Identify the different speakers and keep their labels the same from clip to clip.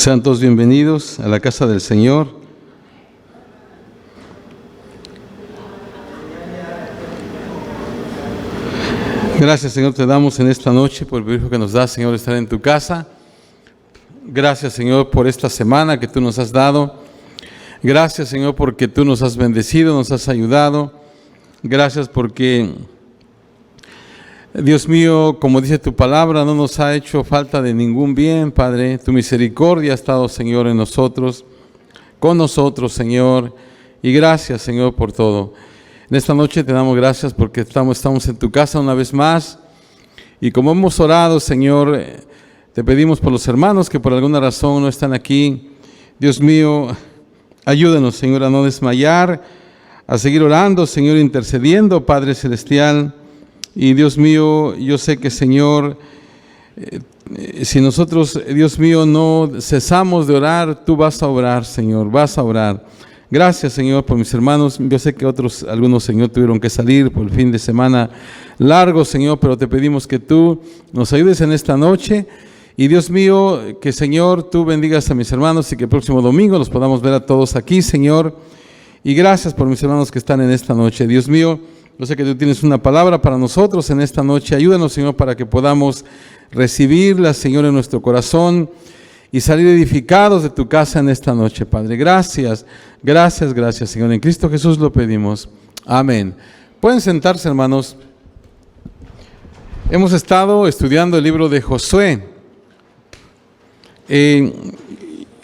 Speaker 1: Sean todos bienvenidos a la casa del Señor. Gracias, Señor, te damos en esta noche por el privilegio que nos da, Señor, estar en tu casa. Gracias, Señor, por esta semana que tú nos has dado. Gracias, Señor, porque tú nos has bendecido, nos has ayudado. Gracias porque, Dios mío, como dice tu palabra, no nos ha hecho falta de ningún bien, Padre. Tu misericordia ha estado, Señor, en nosotros, con nosotros, Señor. Y gracias, Señor, por todo. En esta noche te damos gracias porque estamos en tu casa una vez más. Y como hemos orado, Señor, te pedimos por los hermanos que por alguna razón no están aquí. Dios mío, ayúdanos, Señor, a no desmayar, a seguir orando, Señor, intercediendo, Padre Celestial. Y Dios mío, yo sé que, Señor, si nosotros, Dios mío, no cesamos de orar, tú vas a orar, Señor, vas a orar. Gracias, Señor, por mis hermanos. Yo sé que algunos, Señor, tuvieron que salir por el fin de semana largo, Señor, pero te pedimos que tú nos ayudes en esta noche. Y Dios mío, que, Señor, tú bendigas a mis hermanos y que el próximo domingo los podamos ver a todos aquí, Señor. Y gracias por mis hermanos que están en esta noche. Dios mío, yo sé que tú tienes una palabra para nosotros en esta noche. Ayúdanos, Señor, para que podamos recibirla, Señor, en nuestro corazón y salir edificados de tu casa en esta noche, Padre. Gracias, gracias, gracias, Señor. En Cristo Jesús lo pedimos. Amén. Pueden sentarse, hermanos. Hemos estado estudiando el libro de Josué.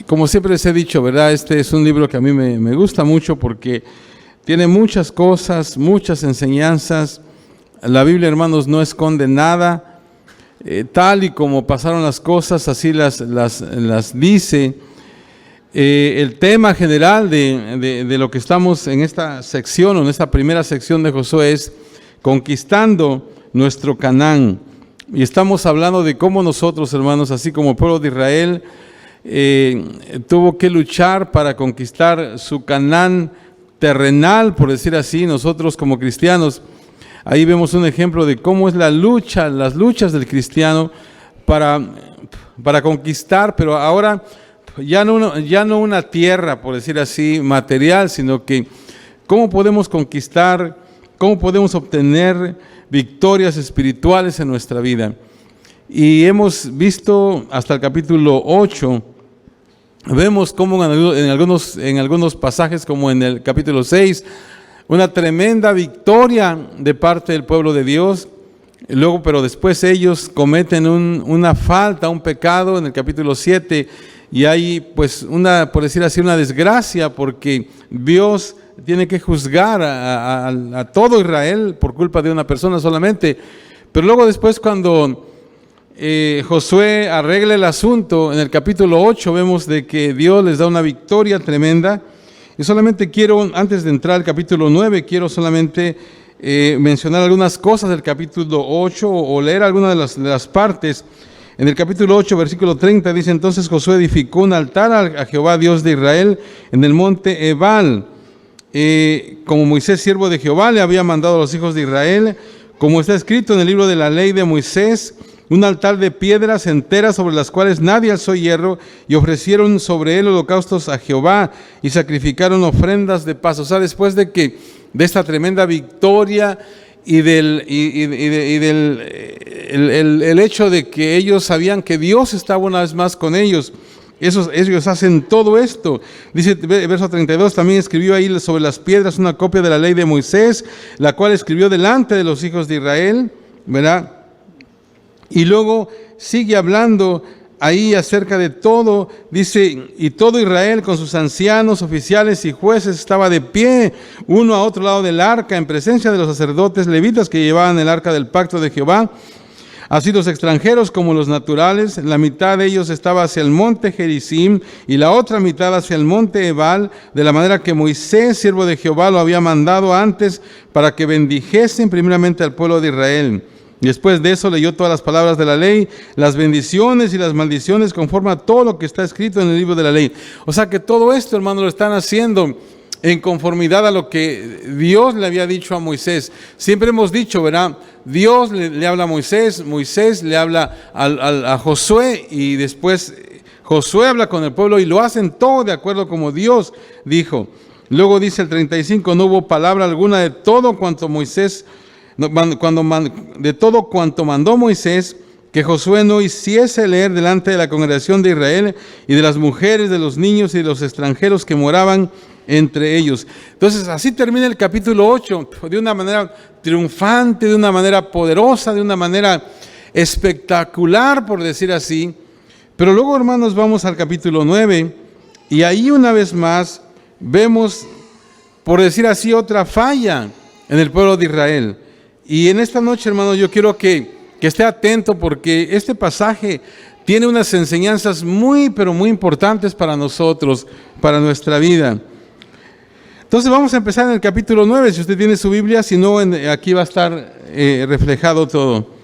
Speaker 1: Como siempre les he dicho, ¿verdad? Este es un libro que a mí me gusta mucho porque tiene muchas cosas, muchas enseñanzas. La Biblia, hermanos, no esconde nada. Tal y como pasaron las cosas, así las dice. El tema general de lo que estamos en esta sección, o en esta primera sección de Josué, es conquistando nuestro Canaán. Y estamos hablando de cómo nosotros, hermanos, así como el pueblo de Israel, tuvo que luchar para conquistar su Canaán terrenal, por decir así. Nosotros como cristianos, ahí vemos un ejemplo de cómo es la lucha, las luchas del cristiano para conquistar, pero ahora ya no una tierra, por decir así, material, sino que cómo podemos conquistar, cómo podemos obtener victorias espirituales en nuestra vida. Y hemos visto hasta el capítulo 8, vemos cómo en algunos pasajes, como en el capítulo 6, una tremenda victoria de parte del pueblo de Dios. Luego, pero después ellos cometen una falta, un pecado en el capítulo 7, y hay, pues, por decir así, una desgracia, porque Dios tiene que juzgar a todo Israel por culpa de una persona solamente. Pero luego después, cuando Josué arregla el asunto, en el capítulo 8 vemos de que Dios les da una victoria tremenda. Y solamente quiero, antes de entrar al capítulo 9, quiero solamente mencionar algunas cosas del capítulo 8 o leer algunas de las partes. En el capítulo 8, versículo 30, dice: entonces Josué edificó un altar a Jehová, Dios de Israel, en el monte Ebal, como Moisés, siervo de Jehová, le había mandado a los hijos de Israel, como está escrito en el libro de la ley de Moisés, un altar de piedras enteras sobre las cuales nadie alzó hierro, y ofrecieron sobre él holocaustos a Jehová y sacrificaron ofrendas de paz. O sea, después de esta tremenda victoria y del hecho de que ellos sabían que Dios estaba una vez más con ellos, ellos hacen todo esto. Dice verso 32, también escribió ahí sobre las piedras una copia de la ley de Moisés, la cual escribió delante de los hijos de Israel, ¿verdad? Y luego sigue hablando ahí acerca de todo. Dice: y todo Israel con sus ancianos, oficiales y jueces estaba de pie, uno a otro lado del arca, en presencia de los sacerdotes levitas que llevaban el arca del pacto de Jehová, así los extranjeros como los naturales. La mitad de ellos estaba hacia el monte Gerizim y la otra mitad hacia el monte Ebal, de la manera que Moisés, siervo de Jehová, lo había mandado antes, para que bendijesen primeramente al pueblo de Israel. Y después de eso leyó todas las palabras de la ley, las bendiciones y las maldiciones, conforme a todo lo que está escrito en el libro de la ley. O sea que todo esto, hermano, lo están haciendo en conformidad a lo que Dios le había dicho a Moisés. Siempre hemos dicho, ¿verdad? Dios le habla a Moisés, Moisés le habla a Josué, y después Josué habla con el pueblo y lo hacen todo de acuerdo como Dios dijo. Luego dice el 35, no hubo palabra alguna de todo cuanto mandó Moisés, que Josué no hiciese leer delante de la congregación de Israel y de las mujeres, de los niños y de los extranjeros que moraban entre ellos. Entonces, así termina el capítulo 8, de una manera triunfante, de una manera poderosa, de una manera espectacular, por decir así. Pero luego, hermanos, vamos al capítulo 9, y ahí una vez más vemos, por decir así, otra falla en el pueblo de Israel. Y en esta noche, hermanos, yo quiero que esté atento, porque este pasaje tiene unas enseñanzas muy, pero muy importantes para nosotros, para nuestra vida. Entonces vamos a empezar en el capítulo 9, si usted tiene su Biblia, si no, aquí va a estar reflejado todo.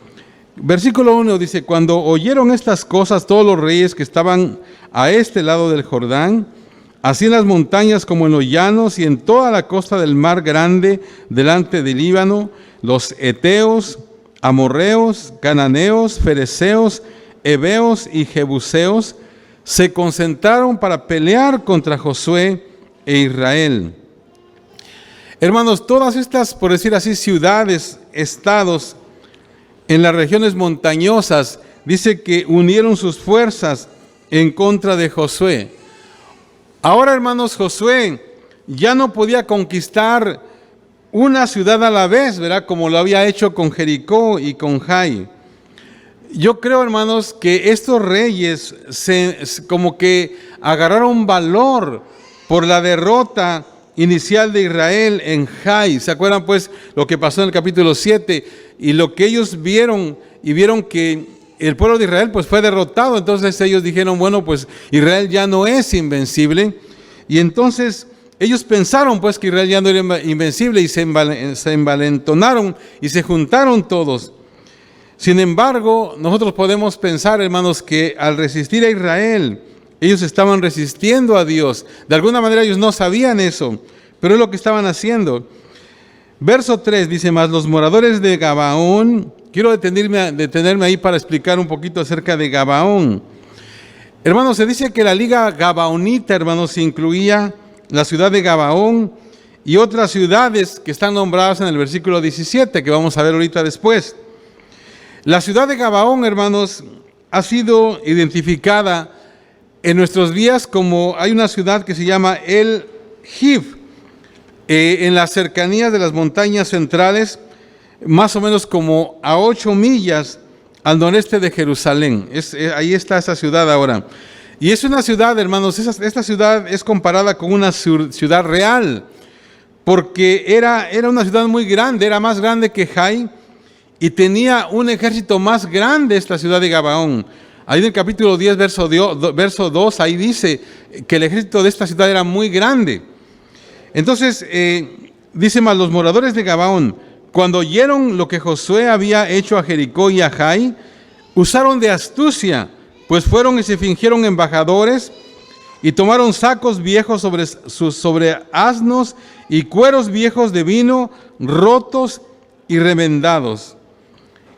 Speaker 1: Versículo 1 dice, cuando oyeron estas cosas todos los reyes que estaban a este lado del Jordán, así en las montañas como en los llanos y en toda la costa del mar grande delante del Líbano, los heteos, amorreos, cananeos, fereceos, heveos y jebuseos se concentraron para pelear contra Josué e Israel. Hermanos, todas estas, por decir así, ciudades, estados en las regiones montañosas, dice que unieron sus fuerzas en contra de Josué. Ahora, hermanos, Josué ya no podía conquistar una ciudad a la vez, ¿verdad? Como lo había hecho con Jericó y con Jai. Yo creo, hermanos, que estos reyes como que agarraron valor por la derrota inicial de Israel en Jai. ¿Se acuerdan pues lo que pasó en el capítulo 7? Y lo que ellos vieron que el pueblo de Israel pues fue derrotado. Entonces ellos dijeron, bueno, pues Israel ya no es invencible. Y entonces ellos pensaron pues que Israel ya no era invencible y se envalentonaron y se juntaron todos. Sin embargo, nosotros podemos pensar, hermanos, que al resistir a Israel, ellos estaban resistiendo a Dios. De alguna manera ellos no sabían eso, pero es lo que estaban haciendo. Verso 3 dice más, los moradores de Gabaón, quiero detenerme ahí para explicar un poquito acerca de Gabaón. Hermanos, se dice que la liga gabaonita, hermanos, incluía la ciudad de Gabaón y otras ciudades que están nombradas en el versículo 17, que vamos a ver ahorita después. La ciudad de Gabaón, hermanos, ha sido identificada en nuestros días como hay una ciudad que se llama El Hiv, en las cercanías de las montañas centrales, más o menos como a 8 millas al noreste de Jerusalén. Ahí está esa ciudad ahora. Y es una ciudad, hermanos, esta ciudad es comparada con una ciudad real, porque era una ciudad muy grande, era más grande que Jai, y tenía un ejército más grande esta ciudad de Gabaón. Ahí en el capítulo 10, verso 2, ahí dice que el ejército de esta ciudad era muy grande. Entonces, dice más, los moradores de Gabaón, cuando oyeron lo que Josué había hecho a Jericó y a Jai, usaron de astucia, pues fueron y se fingieron embajadores y tomaron sacos viejos sobre asnos y cueros viejos de vino rotos y remendados,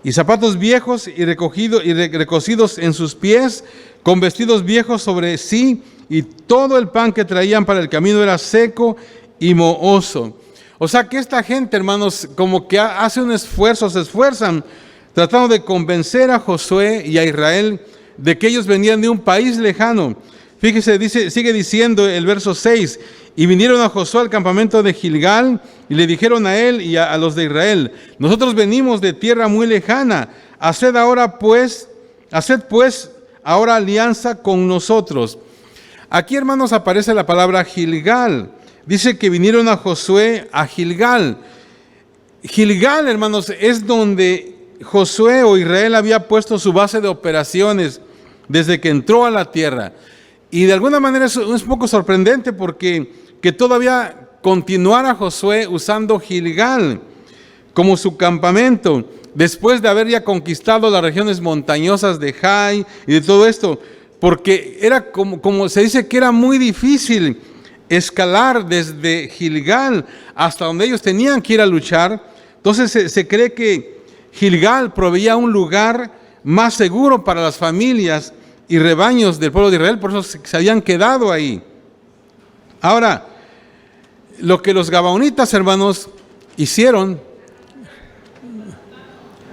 Speaker 1: y zapatos viejos y recocidos en sus pies, con vestidos viejos sobre sí, y todo el pan que traían para el camino era seco y mohoso. O sea que esta gente, hermanos, como que hace un esfuerzo, se esfuerzan, tratando de convencer a Josué y a Israel de que ellos venían de un país lejano. Fíjese, sigue diciendo el verso 6, y vinieron a Josué al campamento de Gilgal, y le dijeron a él y a los de Israel, nosotros venimos de tierra muy lejana, haced pues ahora alianza con nosotros. Aquí, hermanos, aparece la palabra Gilgal. Dice que vinieron a Josué a Gilgal. Gilgal, hermanos, es donde Josué o Israel había puesto su base de operaciones desde que entró a la tierra. Y de alguna manera es un poco sorprendente porque que todavía continuara Josué usando Gilgal como su campamento, después de haber ya conquistado las regiones montañosas de Jai y de todo esto, porque era como se dice que era muy difícil escalar desde Gilgal hasta donde ellos tenían que ir a luchar. Entonces se cree que Gilgal proveía un lugar más seguro para las familias y rebaños del pueblo de Israel, por eso se habían quedado ahí. Ahora, lo que los gabaonitas, hermanos, hicieron,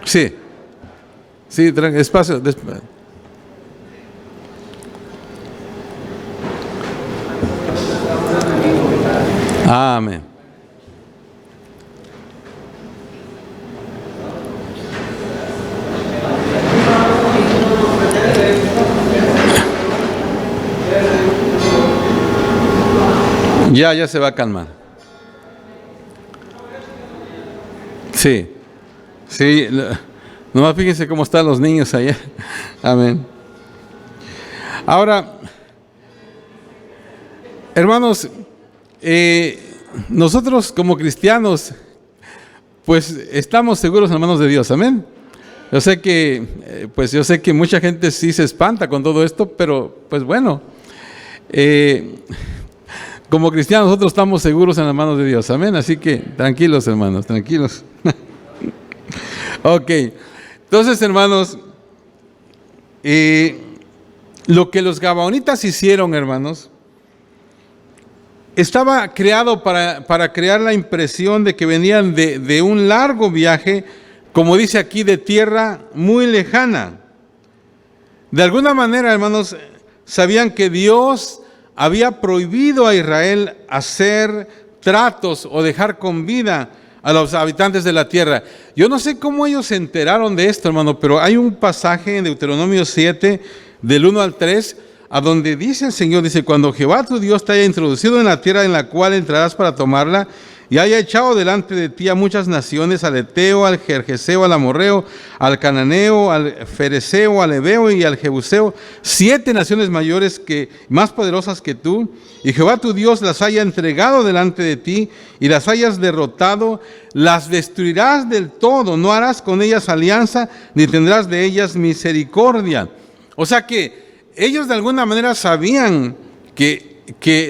Speaker 1: sí, espacio. Amén. Ya se va a calmar. Sí, nomás fíjense cómo están los niños allá. Amén. Ahora, hermanos, nosotros como cristianos, pues estamos seguros en las manos de Dios. Amén. Yo sé que mucha gente sí se espanta con todo esto, pero pues bueno, como cristianos nosotros estamos seguros en las manos de Dios. Amén. Así que tranquilos, hermanos, tranquilos. Ok. Entonces, hermanos, lo que los gabaonitas hicieron, hermanos, estaba creado para crear la impresión de que venían de un largo viaje, como dice aquí, de tierra muy lejana. De alguna manera, hermanos, sabían que Dios había prohibido a Israel hacer tratos o dejar con vida a los habitantes de la tierra. Yo no sé cómo ellos se enteraron de esto, hermano, pero hay un pasaje en Deuteronomio 7, del 1 al 3, a donde dice el Señor, dice, cuando Jehová tu Dios te haya introducido en la tierra en la cual entrarás para tomarla, y haya echado delante de ti a muchas naciones, al Eteo, al Gergeseo, al Amorreo, al Cananeo, al Fereceo, al Heveo y al Jebuseo, 7 naciones mayores más poderosas que tú, y Jehová tu Dios las haya entregado delante de ti, y las hayas derrotado, las destruirás del todo, no harás con ellas alianza, ni tendrás de ellas misericordia. O sea que ellos de alguna manera sabían que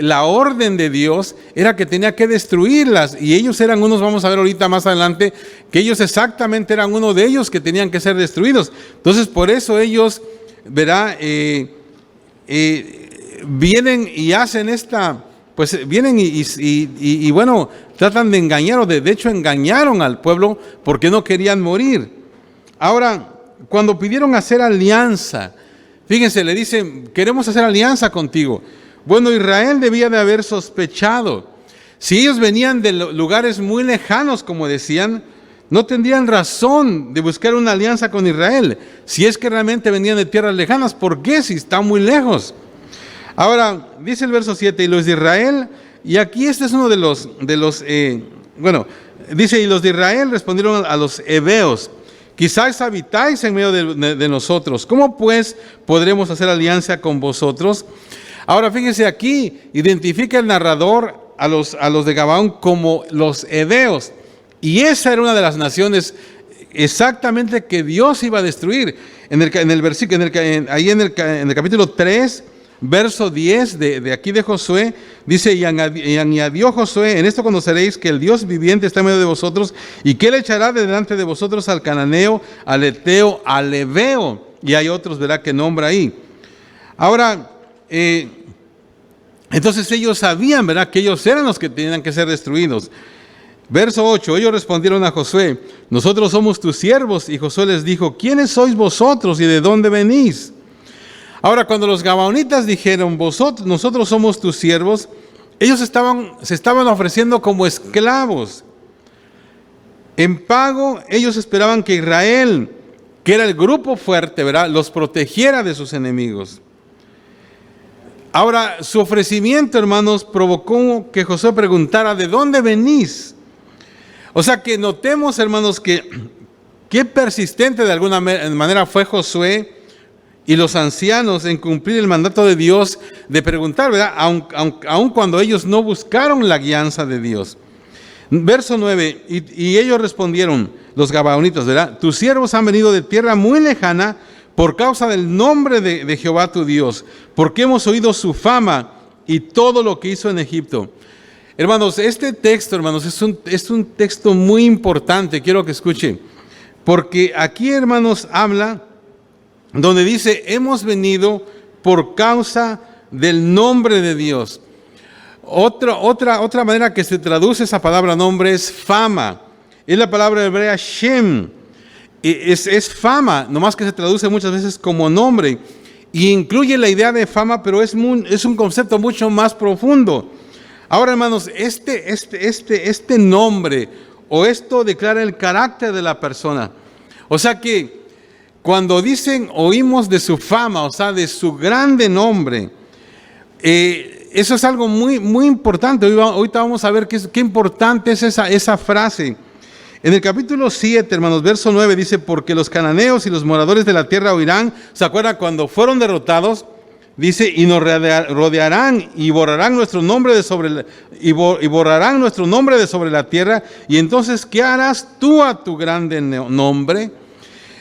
Speaker 1: la orden de Dios era que tenía que destruirlas, y ellos eran unos, vamos a ver ahorita más adelante, que ellos exactamente eran uno de ellos que tenían que ser destruidos. Entonces por eso ellos, verá, vienen y hacen pues vienen y bueno, tratan de engañar, o de hecho engañaron al pueblo porque no querían morir. Ahora, cuando pidieron hacer alianza, fíjense, le dicen, queremos hacer alianza contigo. Bueno, Israel debía de haber sospechado. Si ellos venían de lugares muy lejanos, como decían, no tendrían razón de buscar una alianza con Israel. Si es que realmente venían de tierras lejanas, ¿por qué? Si están muy lejos. Ahora, dice el verso 7, y los de Israel, y aquí este es uno de los dice, y los de Israel respondieron a los heveos, quizás habitáis en medio de nosotros, ¿cómo pues podremos hacer alianza con vosotros? Ahora fíjense, aquí identifica el narrador a los de Gabaón como los heveos, y esa era una de las naciones exactamente que Dios iba a destruir. En el capítulo 3, verso 10 de aquí de Josué, dice, y añadió Josué, en esto conoceréis que el Dios viviente está en medio de vosotros, y que él echará de delante de vosotros al cananeo, al eteo, al heveo, y hay otros, verá, que nombra ahí. Ahora, entonces ellos sabían, ¿verdad?, que ellos eran los que tenían que ser destruidos. Verso 8, ellos respondieron a Josué, nosotros somos tus siervos, y Josué les dijo, ¿quiénes sois vosotros y de dónde venís? Ahora, cuando los gabaonitas dijeron, nosotros somos tus siervos, ellos se estaban ofreciendo como esclavos. En pago, ellos esperaban que Israel, que era el grupo fuerte, ¿verdad?, los protegiera de sus enemigos. Ahora, su ofrecimiento, hermanos, provocó que Josué preguntara, ¿de dónde venís? O sea que notemos, hermanos, que qué persistente de alguna manera fue Josué y los ancianos en cumplir el mandato de Dios de preguntar, ¿verdad?, aun cuando ellos no buscaron la guianza de Dios. Verso 9, y ellos respondieron, los gabaonitas, ¿verdad?, tus siervos han venido de tierra muy lejana por causa del nombre de Jehová tu Dios, porque hemos oído su fama y todo lo que hizo en Egipto. Hermanos, este texto, hermanos, es un texto muy importante, quiero que escuchen, porque aquí, hermanos, habla donde dice, hemos venido por causa del nombre de Dios. Otra manera que se traduce esa palabra nombre es fama. Es la palabra hebrea Shem. Es fama, nomás que se traduce muchas veces como nombre. Y incluye la idea de fama, pero es un concepto mucho más profundo. Ahora, hermanos, este nombre o esto declara el carácter de la persona. O sea que cuando dicen oímos de su fama, o sea, de su grande nombre, eso es algo muy, muy importante. Ahorita vamos a ver qué importante es esa frase. En el capítulo 7, hermanos, verso 9 dice, porque los cananeos y los moradores de la tierra oirán. ¿Se acuerdan cuando fueron derrotados? Dice, y nos rodearán y borrarán nuestro nombre de sobre la tierra. Y entonces, ¿qué harás tú a tu grande nombre?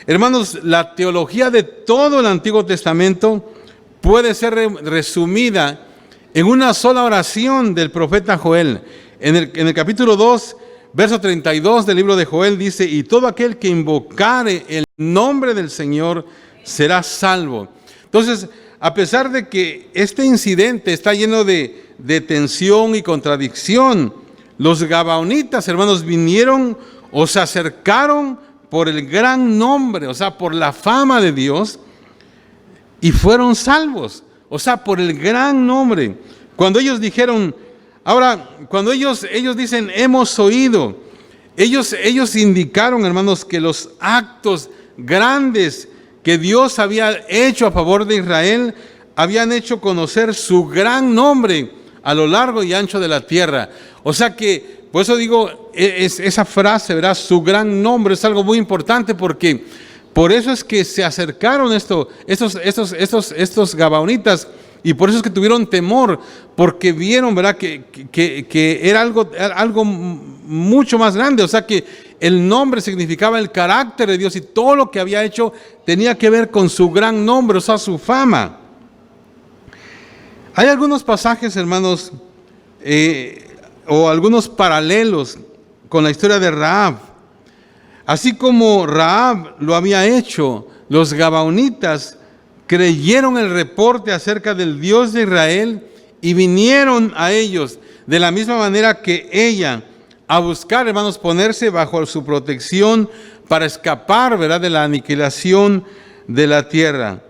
Speaker 1: Hermanos, la teología de todo el Antiguo Testamento puede ser resumida en una sola oración del profeta Joel. En el capítulo 2, verso 32 del libro de Joel dice, y todo aquel que invocare el nombre del Señor será salvo. Entonces, a pesar de que este incidente está lleno de tensión y contradicción, los gabaonitas, hermanos, vinieron o se acercaron por el gran nombre, o sea, por la fama de Dios, y fueron salvos, o sea, por el gran nombre. Cuando ellos dijeron, ahora, cuando ellos dicen, hemos oído, ellos indicaron, hermanos, que los actos grandes que Dios había hecho a favor de Israel, habían hecho conocer su gran nombre a lo largo y ancho de la tierra. O sea que, por eso digo, esa frase, ¿verdad? Su gran nombre es algo muy importante, porque por eso es que se acercaron estos gabaonitas, y por eso es que tuvieron temor, porque vieron, ¿verdad?, que era algo mucho más grande. O sea que el nombre significaba el carácter de Dios, y todo lo que había hecho tenía que ver con su gran nombre, o sea, su fama. Hay algunos pasajes, hermanos, o algunos paralelos con la historia de Rahab. Así como Rahab lo había hecho, los gabaonitas creyeron el reporte acerca del Dios de Israel y vinieron a ellos de la misma manera que ella, a buscar, hermanos, ponerse bajo su protección para escapar, ¿verdad?, de la aniquilación de la tierra.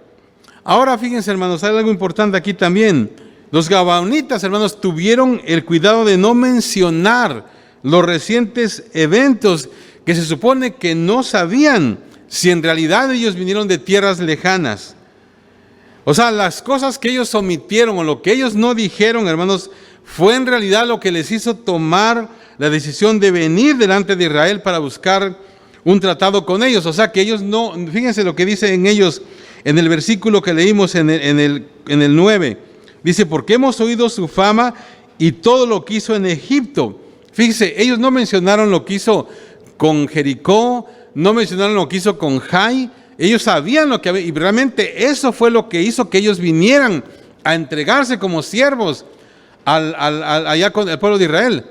Speaker 1: Ahora fíjense, hermanos, hay algo importante aquí también. Los gabaonitas, hermanos, tuvieron el cuidado de no mencionar los recientes eventos que se supone que no sabían si en realidad ellos vinieron de tierras lejanas. O sea, las cosas que ellos omitieron o lo que ellos no dijeron, hermanos, fue en realidad lo que les hizo tomar la decisión de venir delante de Israel para buscar un tratado con ellos. O sea, que ellos no, fíjense lo que dice en ellos en el versículo que leímos en el 9. Dice, porque hemos oído su fama y todo lo que hizo en Egipto. Fíjense, ellos no mencionaron lo que hizo con Jericó, no mencionaron lo que hizo con Jai. Ellos sabían lo que había, y realmente eso fue lo que hizo que ellos vinieran a entregarse como siervos allá con el pueblo de Israel.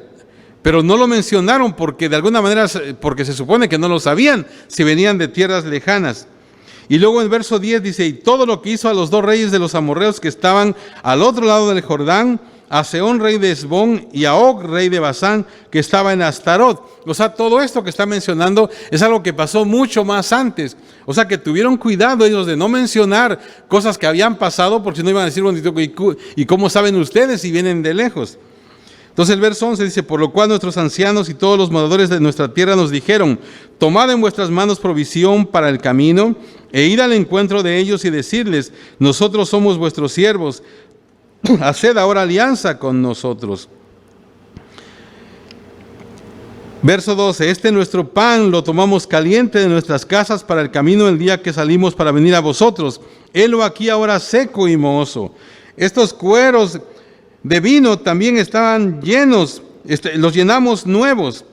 Speaker 1: Pero no lo mencionaron porque de alguna manera, porque se supone que no lo sabían si venían de tierras lejanas. Y luego en verso 10 dice, y todo lo que hizo a los dos reyes de los amorreos que estaban al otro lado del Jordán, a Sehón rey de Hesbón y a Og rey de Basán que estaba en Astarot. O sea, todo esto que está mencionando es algo que pasó mucho más antes. O sea, que tuvieron cuidado ellos de no mencionar cosas que habían pasado, porque si no iban a decir, ¿y cómo saben ustedes si vienen de lejos? Entonces el verso 11 dice, por lo cual nuestros ancianos y todos los moradores de nuestra tierra nos dijeron, tomad en vuestras manos provisión para el camino, e id al encuentro de ellos y decirles, nosotros somos vuestros siervos, haced ahora alianza con nosotros. Verso 12, este nuestro pan lo tomamos caliente de nuestras casas para el camino el día que salimos para venir a vosotros. Helo aquí ahora seco y mohoso. Estos cueros de vino también estaban llenos, los llenamos nuevos.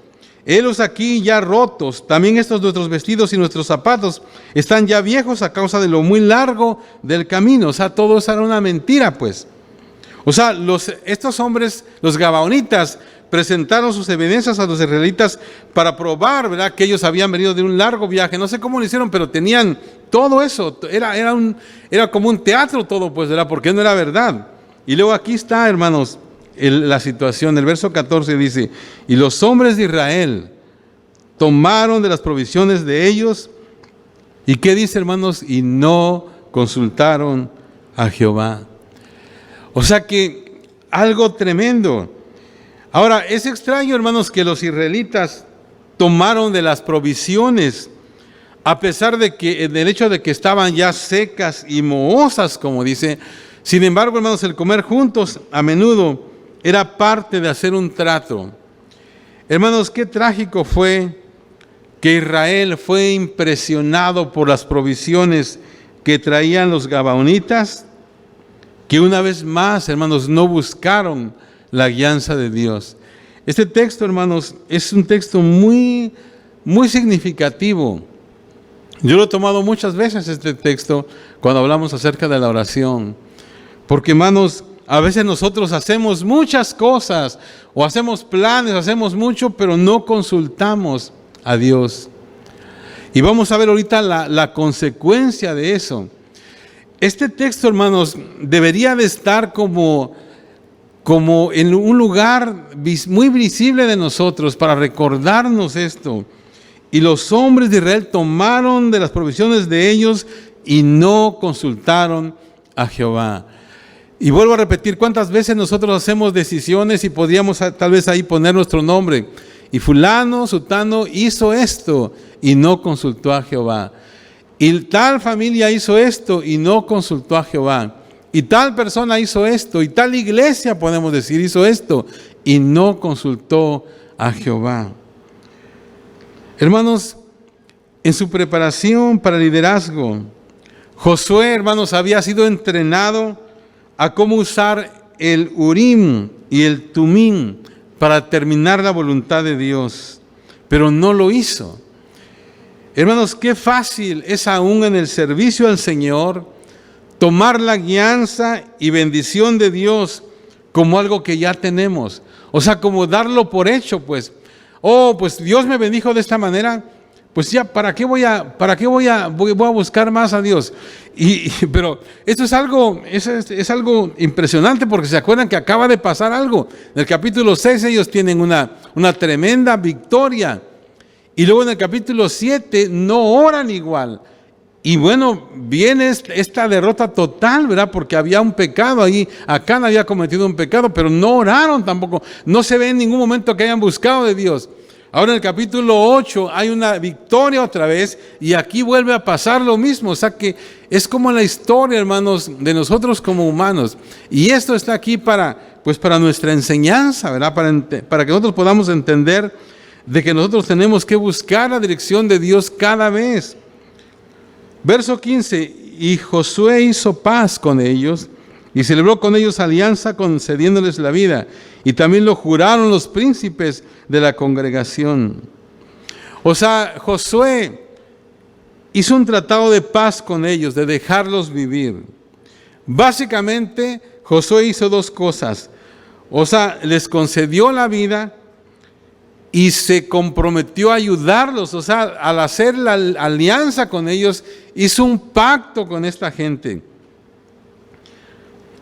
Speaker 1: Helos aquí ya rotos. También estos nuestros vestidos y nuestros zapatos están ya viejos a causa de lo muy largo del camino. O sea, todo eso era una mentira, pues. O sea, estos hombres, los gabaonitas, presentaron sus evidencias a los israelitas para probar, ¿verdad?, que ellos habían venido de un largo viaje. No sé cómo lo hicieron, pero tenían todo eso. Era como un teatro todo, pues, ¿verdad?, porque no era verdad. Y luego aquí está, hermanos, la situación. El verso 14 dice: y los hombres de Israel tomaron de las provisiones de ellos. ¿Y qué dice, hermanos? Y no consultaron a Jehová. O sea que algo tremendo. Ahora, es extraño, hermanos, que los israelitas tomaron de las provisiones, a pesar de que, del hecho de que estaban ya secas y mohosas, como dice. Sin embargo, hermanos, el comer juntos a menudo era parte de hacer un trato. Hermanos, qué trágico fue que Israel fue impresionado por las provisiones que traían los gabaonitas, que una vez más, hermanos, no buscaron la guianza de Dios. Este texto, hermanos, es un texto muy, muy significativo. Yo lo he tomado muchas veces, este texto, cuando hablamos acerca de la oración. Porque, hermanos, a veces nosotros hacemos muchas cosas, o hacemos planes, hacemos mucho, pero no consultamos a Dios. Y vamos a ver ahorita la consecuencia de eso. Este texto, hermanos, debería de estar como en un lugar muy visible de nosotros para recordarnos esto. Y los hombres de Israel tomaron de las provisiones de ellos y no consultaron a Jehová. Y vuelvo a repetir, ¿cuántas veces nosotros hacemos decisiones y podríamos tal vez ahí poner nuestro nombre? Y fulano, sutano hizo esto y no consultó a Jehová. Y tal familia hizo esto y no consultó a Jehová. Y tal persona hizo esto, y tal iglesia, podemos decir, hizo esto y no consultó a Jehová. Hermanos, en su preparación para el liderazgo, Josué, hermanos, había sido entrenado a cómo usar el Urim y el Tumim para terminar la voluntad de Dios, pero no lo hizo. Hermanos, qué fácil es aún en el servicio al Señor tomar la guianza y bendición de Dios como algo que ya tenemos. O sea, como darlo por hecho, pues. Oh, pues Dios me bendijo de esta manera, pues ya, ¿para qué voy a buscar más a Dios? Pero esto es algo impresionante, porque se acuerdan que acaba de pasar algo. En el capítulo 6 ellos tienen una tremenda victoria. Y luego en el capítulo 7 no oran igual. Y bueno, viene esta derrota total, ¿verdad? Porque había un pecado ahí. Acán había cometido un pecado, pero no oraron tampoco. No se ve en ningún momento que hayan buscado de Dios. Ahora en el capítulo 8 hay una victoria otra vez, y aquí vuelve a pasar lo mismo. O sea que es como la historia, hermanos, de nosotros como humanos. Y esto está aquí para nuestra enseñanza, ¿verdad? Para que nosotros podamos entender de que nosotros tenemos que buscar la dirección de Dios cada vez. Verso 15: y Josué hizo paz con ellos y celebró con ellos alianza, concediéndoles la vida. Y también lo juraron los príncipes de la congregación. O sea, Josué hizo un tratado de paz con ellos, de dejarlos vivir. Básicamente, Josué hizo dos cosas. O sea, les concedió la vida y se comprometió a ayudarlos. O sea, al hacer la alianza con ellos, hizo un pacto con esta gente.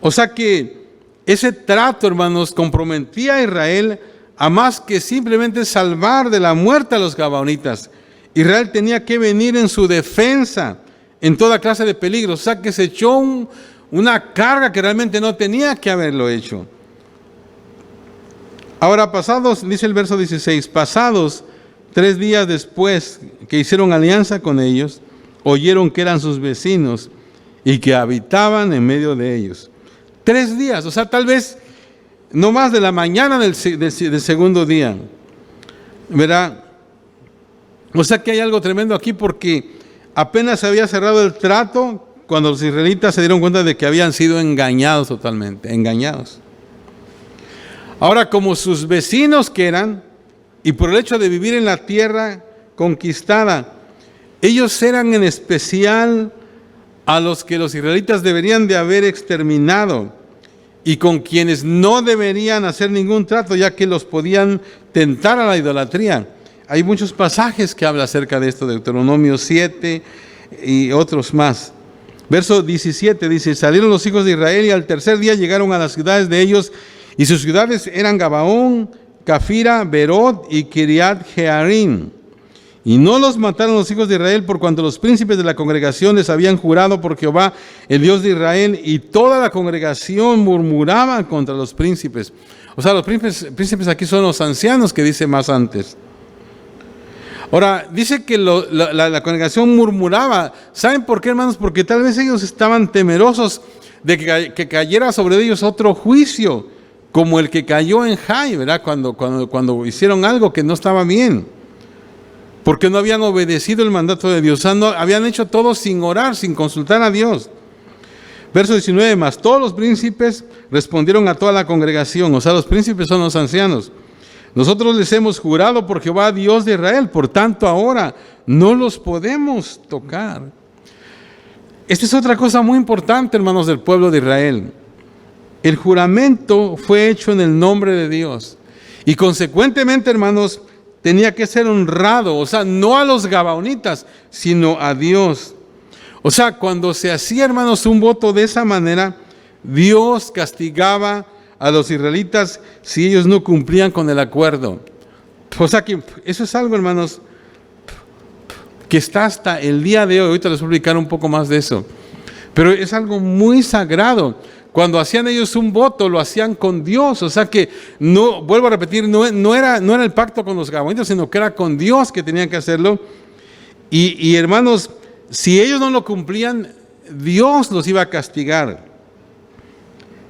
Speaker 1: O sea que ese trato, hermanos, comprometía a Israel a más que simplemente salvar de la muerte a los gabaonitas. Israel tenía que venir en su defensa en toda clase de peligros. O sea que se echó una carga que realmente no tenía que haberlo hecho. Ahora, pasados, dice el verso 16, pasados 3 días después que hicieron alianza con ellos, oyeron que eran sus vecinos y que habitaban en medio de ellos. 3 días, o sea, tal vez no más de la mañana del segundo día, ¿verdad? O sea que hay algo tremendo aquí, porque apenas se había cerrado el trato cuando los israelitas se dieron cuenta de que habían sido engañados totalmente, engañados. Ahora, como sus vecinos que eran, y por el hecho de vivir en la tierra conquistada, ellos eran en especial a los que los israelitas deberían de haber exterminado. y con quienes no deberían hacer ningún trato, ya que los podían tentar a la idolatría. Hay muchos pasajes que hablan acerca de esto, Deuteronomio 7 y otros más. Verso 17 dice: salieron los hijos de Israel y al tercer día llegaron a las ciudades de ellos, y sus ciudades eran Gabaón, Cafira, Berot y Kiriat Jearim. Y no los mataron los hijos de Israel, por cuanto los príncipes de la congregación les habían jurado por Jehová, el Dios de Israel, y toda la congregación murmuraba contra los príncipes. O sea, los príncipes aquí son los ancianos que dice más antes. Ahora, dice que la congregación murmuraba. ¿Saben por qué, hermanos? Porque tal vez ellos estaban temerosos de que cayera sobre ellos otro juicio, como el que cayó en Jai, ¿verdad? Cuando hicieron algo que no estaba bien, porque no habían obedecido el mandato de Dios. O sea, no, habían hecho todo sin orar, sin consultar a Dios. Verso 19, más todos los príncipes respondieron a toda la congregación. O sea, los príncipes son los ancianos: nosotros les hemos jurado por Jehová, Dios de Israel, por tanto ahora no los podemos tocar. Esta es otra cosa muy importante, hermanos, del pueblo de Israel. El juramento fue hecho en el nombre de Dios, y consecuentemente, hermanos, tenía que ser honrado. O sea, no a los gabaonitas, sino a Dios. O sea, cuando se hacía, hermanos, un voto de esa manera, Dios castigaba a los israelitas si ellos no cumplían con el acuerdo. O sea que eso es algo, hermanos, que está hasta el día de hoy. Ahorita les voy a explicar un poco más de eso, pero es algo muy sagrado. Cuando hacían ellos un voto, lo hacían con Dios. O sea que, no, vuelvo a repetir, no era el pacto con los gabaonitas, sino que era con Dios que tenían que hacerlo. Y hermanos, si ellos no lo cumplían, Dios los iba a castigar.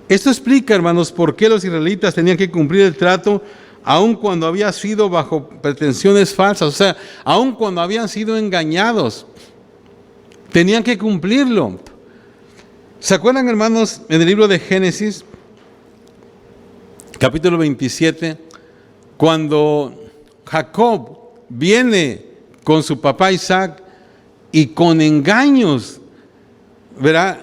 Speaker 1: Esto explica, hermanos, por qué los israelitas tenían que cumplir el trato, aun cuando había sido bajo pretensiones falsas. O sea, aun cuando habían sido engañados, tenían que cumplirlo. ¿Se acuerdan, hermanos, en el libro de Génesis, capítulo 27, cuando Jacob viene con su papá Isaac y con engaños, ¿verdad?,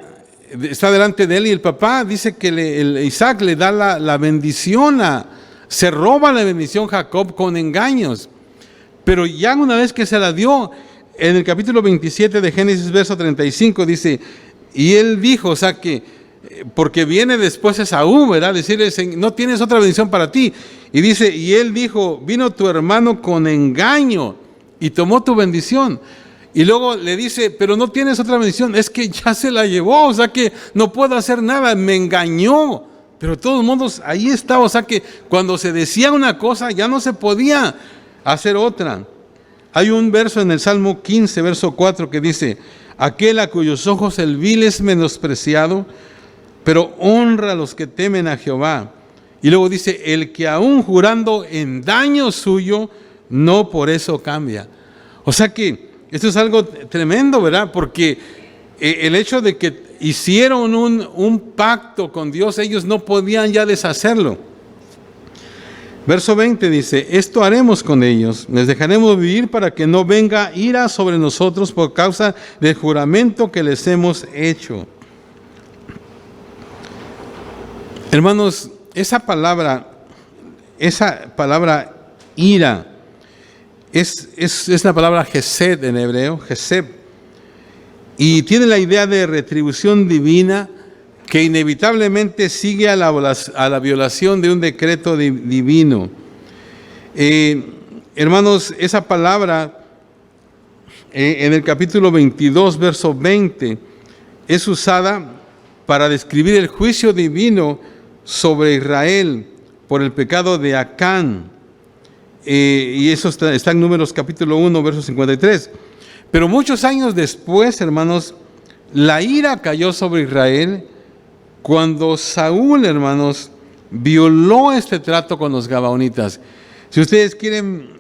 Speaker 1: está delante de él, y el papá dice que Isaac le da la bendición, se roba la bendición Jacob con engaños. Pero ya una vez que se la dio, en el capítulo 27 de Génesis, verso 35, dice: y él dijo, o sea que, porque viene después Esaú, ¿verdad?, decirle: no tienes otra bendición para ti. Y dice: y él dijo: vino tu hermano con engaño y tomó tu bendición. Y luego le dice: pero no tienes otra bendición, es que ya se la llevó, o sea que no puedo hacer nada, me engañó. Pero de todos modos ahí estaba. O sea que cuando se decía una cosa, ya no se podía hacer otra. Hay un verso en el Salmo 15, verso 4, que dice: aquel a cuyos ojos el vil es menospreciado, pero honra a los que temen a Jehová. Y luego dice: el que aún jurando en daño suyo, no por eso cambia. O sea que esto es algo tremendo, ¿verdad? Porque el hecho de que hicieron un pacto con Dios, ellos no podían ya deshacerlo. Verso 20 dice: esto haremos con ellos, les dejaremos vivir para que no venga ira sobre nosotros por causa del juramento que les hemos hecho. Hermanos, esa palabra ira, es la palabra Hesed en hebreo, Hesed, y tiene la idea de retribución divina que inevitablemente sigue a la violación de un decreto divino. Hermanos, esa palabra en el capítulo 22, verso 20, es usada para describir el juicio divino sobre Israel por el pecado de Acán. Y eso está en Números capítulo 1, verso 53. Pero muchos años después, hermanos, la ira cayó sobre Israel cuando Saúl, hermanos, violó este trato con los gabaonitas. Si ustedes quieren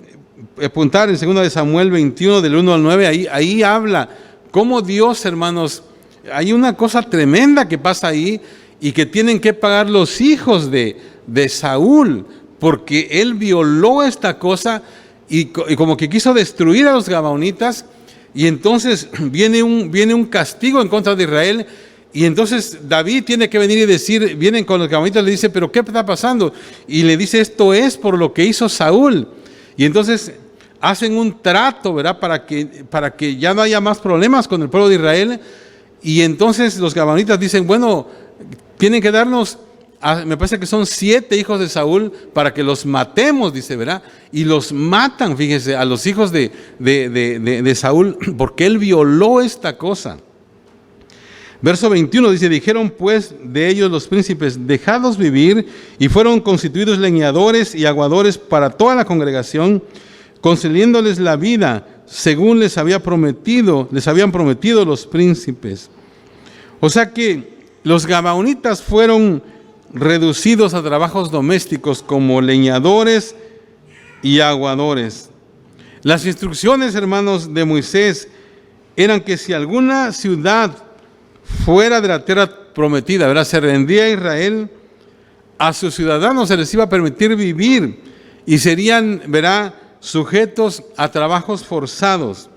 Speaker 1: apuntar en 2 de Samuel 21, del 1 al 9, ahí habla cómo Dios, hermanos, hay una cosa tremenda que pasa ahí y que tienen que pagar los hijos de Saúl, porque él violó esta cosa y como que quiso destruir a los gabaonitas, y entonces viene un castigo en contra de Israel, Y entonces David tiene que venir y decir, vienen con los gabonitas, le dice, pero ¿qué está pasando? Y le dice, esto es por lo que hizo Saúl. Y entonces hacen un trato, ¿verdad? Para que ya no haya más problemas con el pueblo de Israel. Y entonces los gabonitas dicen, bueno, tienen que darnos, me parece que son 7 hijos de Saúl para que los matemos, dice, ¿verdad? Y los matan, fíjense, a los hijos de Saúl, porque él violó esta cosa. Verso 21 dice, dijeron pues de ellos los príncipes, dejadlos vivir, y fueron constituidos leñadores y aguadores para toda la congregación, concediéndoles la vida, según les habían prometido los príncipes. O sea que los gabaonitas fueron reducidos a trabajos domésticos como leñadores y aguadores. Las instrucciones, hermanos, de Moisés eran que si alguna ciudad fuera de la tierra prometida, ¿verdad?, se rendía a Israel, a sus ciudadanos se les iba a permitir vivir y serían, ¿verdad?, sujetos a trabajos forzados.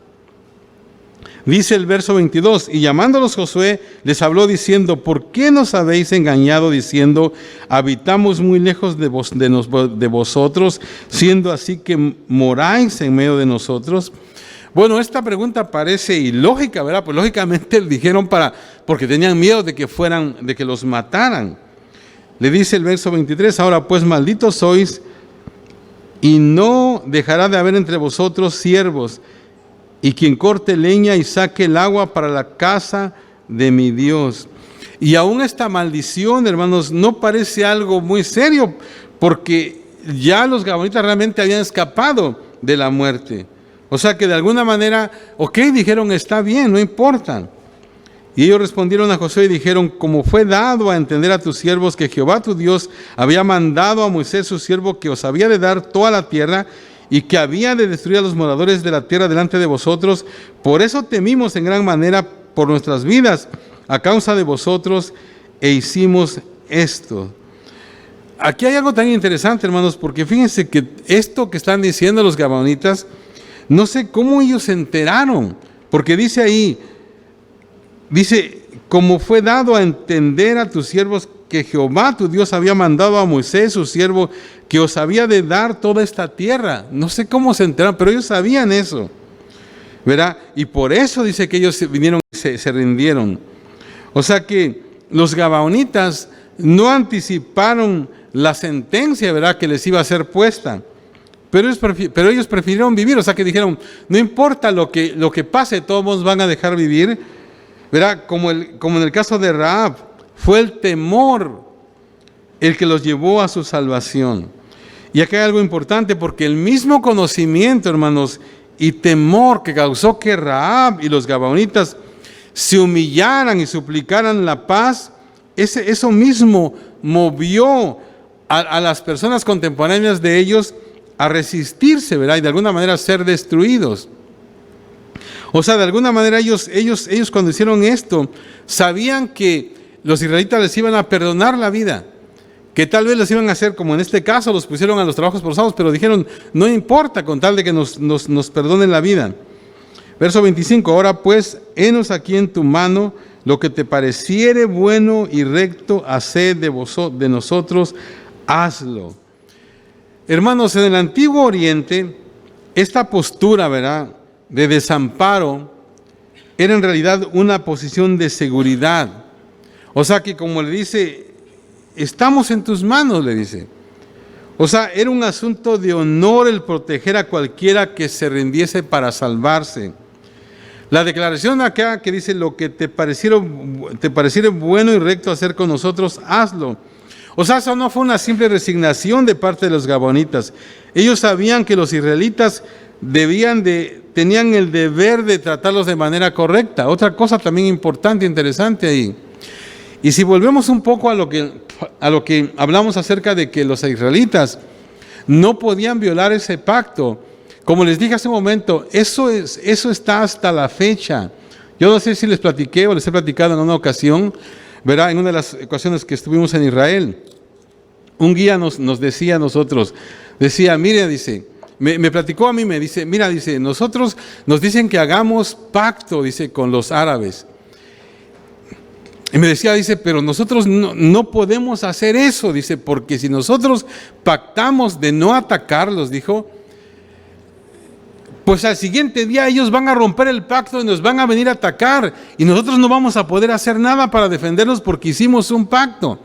Speaker 1: Dice el verso 22, y llamándolos Josué, les habló diciendo, ¿por qué nos habéis engañado diciendo, habitamos muy lejos de vosotros, siendo así que moráis en medio de nosotros? Bueno, esta pregunta parece ilógica, ¿verdad? Pues lógicamente dijeron porque tenían miedo de que los mataran. Le dice el verso 23, ahora pues malditos sois, y no dejará de haber entre vosotros siervos, y quien corte leña y saque el agua para la casa de mi Dios. Y aún esta maldición, hermanos, no parece algo muy serio, porque ya los gabonitas realmente habían escapado de la muerte. O sea que de alguna manera, dijeron, está bien, no importa. Y ellos respondieron a Josué y dijeron, como fue dado a entender a tus siervos que Jehová tu Dios había mandado a Moisés su siervo que os había de dar toda la tierra y que había de destruir a los moradores de la tierra delante de vosotros, por eso temimos en gran manera por nuestras vidas a causa de vosotros e hicimos esto. Aquí hay algo tan interesante, hermanos, porque fíjense que esto que están diciendo los gabaonitas, no sé cómo ellos se enteraron, porque dice ahí, como fue dado a entender a tus siervos que Jehová tu Dios había mandado a Moisés su siervo que os había de dar toda esta tierra. No sé cómo se enteraron, pero ellos sabían eso, ¿verdad? Y por eso dice que ellos vinieron y se rindieron. O sea que los gabaonitas no anticiparon la sentencia, ¿verdad?, que les iba a ser puesta. Pero ellos prefirieron vivir, o sea que dijeron, no importa lo que pase, todos van a dejar vivir, ¿verdad? Como en el caso de Rahab, fue el temor el que los llevó a su salvación. Y acá hay algo importante, porque el mismo conocimiento, hermanos, y temor que causó que Rahab y los gabaonitas se humillaran y suplicaran la paz, eso mismo movió a las personas contemporáneas de ellos a resistirse, ¿verdad? Y de alguna manera ser destruidos. O sea, de alguna manera ellos cuando hicieron esto, sabían que los israelitas les iban a perdonar la vida, que tal vez les iban a hacer, como en este caso, los pusieron a los trabajos forzados, pero dijeron, no importa con tal de que nos perdonen la vida. Verso 25, ahora pues, henos aquí en tu mano lo que te pareciere bueno y recto, haced de nosotros, hazlo. Hermanos, en el Antiguo Oriente, esta postura, ¿verdad?, de desamparo, era en realidad una posición de seguridad. O sea que, como le dice, estamos en tus manos, le dice. O sea, era un asunto de honor el proteger a cualquiera que se rindiese para salvarse. La declaración acá que dice, lo que te pareciere bueno y recto hacer con nosotros, hazlo. O sea, eso no fue una simple resignación de parte de los gabaonitas. Ellos sabían que los israelitas tenían el deber de tratarlos de manera correcta. Otra cosa también importante e interesante ahí. Y si volvemos un poco a lo que hablamos acerca de que los israelitas no podían violar ese pacto, como les dije hace un momento, eso está hasta la fecha. Yo no sé si les platiqué o les he platicado en una ocasión, ¿verdad? En una de las ocasiones que estuvimos en Israel, un guía nos decía a nosotros, mire, dice, me platicó a mí, me dice, mira, dice, nosotros nos dicen que hagamos pacto, dice, con los árabes. Y me decía, dice, pero nosotros no podemos hacer eso, dice, porque si nosotros pactamos de no atacarlos, dijo, pues al siguiente día ellos van a romper el pacto y nos van a venir a atacar y nosotros no vamos a poder hacer nada para defenderlos porque hicimos un pacto.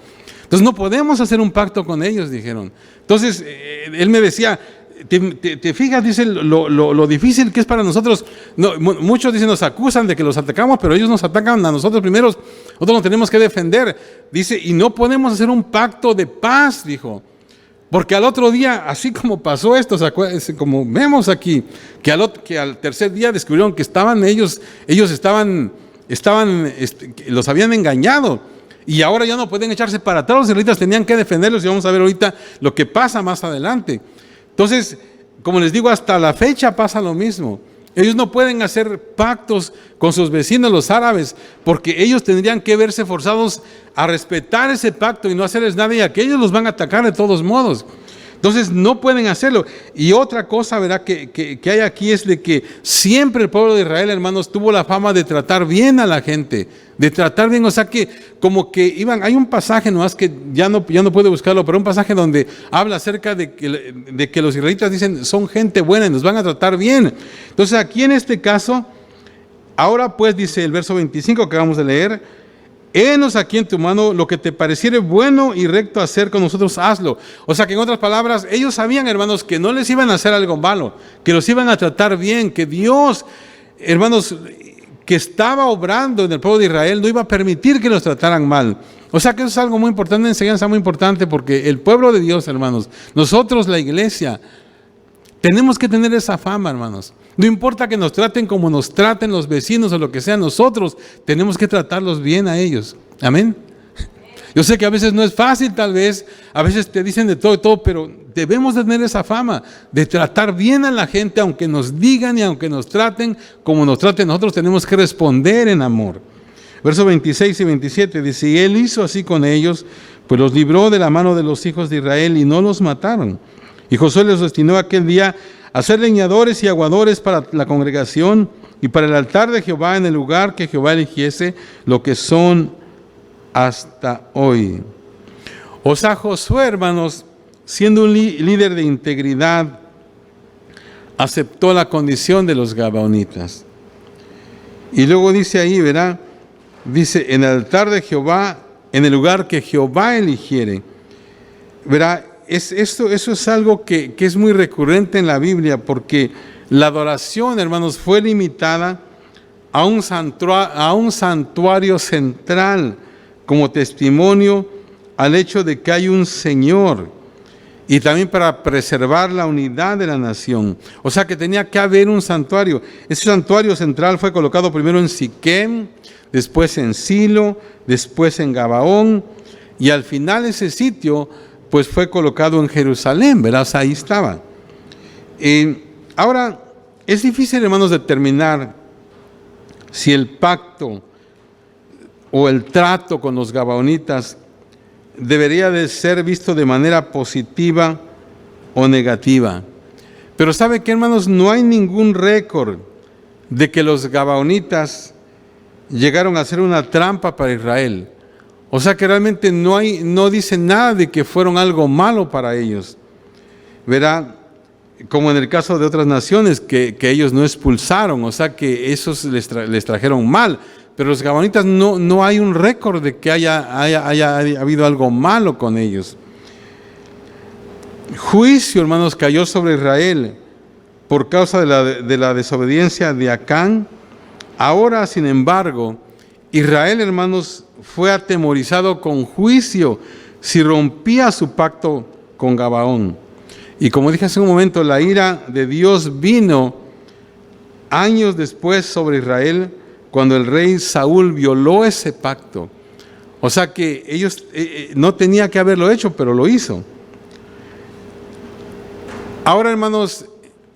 Speaker 1: Entonces no podemos hacer un pacto con ellos, dijeron. Entonces él me decía, ¿te fijas? Dice lo difícil que es para nosotros. No, muchos dicen, nos acusan de que los atacamos, pero ellos nos atacan a nosotros primero, nosotros nos tenemos que defender. Dice, y no podemos hacer un pacto de paz, dijo. Porque al otro día, así como pasó esto, como vemos aquí, que al tercer día descubrieron que ellos los habían engañado. Y ahora ya no pueden echarse para atrás, los israelitas tenían que defenderlos y vamos a ver ahorita lo que pasa más adelante. Entonces, como les digo, hasta la fecha pasa lo mismo. Ellos no pueden hacer pactos con sus vecinos, los árabes, porque ellos tendrían que verse forzados a respetar ese pacto y no hacerles nada, y aquellos los van a atacar de todos modos. Entonces no pueden hacerlo. Y otra cosa, ¿verdad?, que hay aquí es de que siempre el pueblo de Israel, hermanos, tuvo la fama de tratar bien a la gente, de tratar bien, o sea que como que hay un pasaje nomás que ya no puedo buscarlo, pero un pasaje donde habla acerca de que los israelitas dicen, son gente buena y nos van a tratar bien. Entonces aquí en este caso, ahora pues dice el verso 25 que acabamos de leer, henos aquí en tu mano lo que te pareciere bueno y recto hacer con nosotros, hazlo. O sea que en otras palabras, ellos sabían, hermanos, que no les iban a hacer algo malo, que los iban a tratar bien, que Dios, hermanos, que estaba obrando en el pueblo de Israel, no iba a permitir que los trataran mal. O sea que eso es algo muy importante, una enseñanza muy importante, porque el pueblo de Dios, hermanos, nosotros, la iglesia, tenemos que tener esa fama, hermanos. No importa que nos traten como nos traten los vecinos o lo que sea, nosotros tenemos que tratarlos bien a ellos. Amén. Yo sé que a veces no es fácil, tal vez, a veces te dicen de todo y todo, pero debemos de tener esa fama de tratar bien a la gente, aunque nos digan y aunque nos traten como nos traten, nosotros tenemos que responder en amor. Versos 26 y 27 dice, y él hizo así con ellos, pues los libró de la mano de los hijos de Israel y no los mataron. Y Josué les destinó aquel día a ser leñadores y aguadores para la congregación y para el altar de Jehová en el lugar que Jehová eligiese, lo que son hasta hoy. O sea, Josué, hermanos, siendo un líder de integridad, aceptó la condición de los gabaonitas. Y luego dice ahí, verá, dice, en el altar de Jehová, en el lugar que Jehová eligiere. Verá, eso es algo que es muy recurrente en la Biblia, porque la adoración, hermanos, fue limitada a un santuario central, como testimonio al hecho de que hay un Señor, y también para preservar la unidad de la nación. O sea que tenía que haber un santuario. Ese santuario central fue colocado primero en Siquem, después en Silo, después en Gabaón, y al final ese sitio pues fue colocado en Jerusalén, ¿verdad? O sea, ahí estaba. Ahora, es difícil, hermanos, determinar si el pacto o el trato con los gabaonitas debería de ser visto de manera positiva o negativa. Pero ¿sabe qué, hermanos? No hay ningún récord de que los gabaonitas llegaron a ser una trampa para Israel. O sea que realmente no dice nada de que fueron algo malo para ellos. Verá, como en el caso de otras naciones que ellos no expulsaron, o sea que esos les trajeron mal. Pero los gabaonitas no hay un récord de que haya habido algo malo con ellos. Juicio, hermanos, cayó sobre Israel por causa de la desobediencia de Acán. Ahora, sin embargo, Israel, hermanos, fue atemorizado con juicio si rompía su pacto con Gabaón. Y como dije hace un momento, la ira de Dios vino años después sobre Israel, cuando el rey Saúl violó ese pacto. O sea que ellos no tenía que haberlo hecho, pero lo hizo. Ahora, hermanos,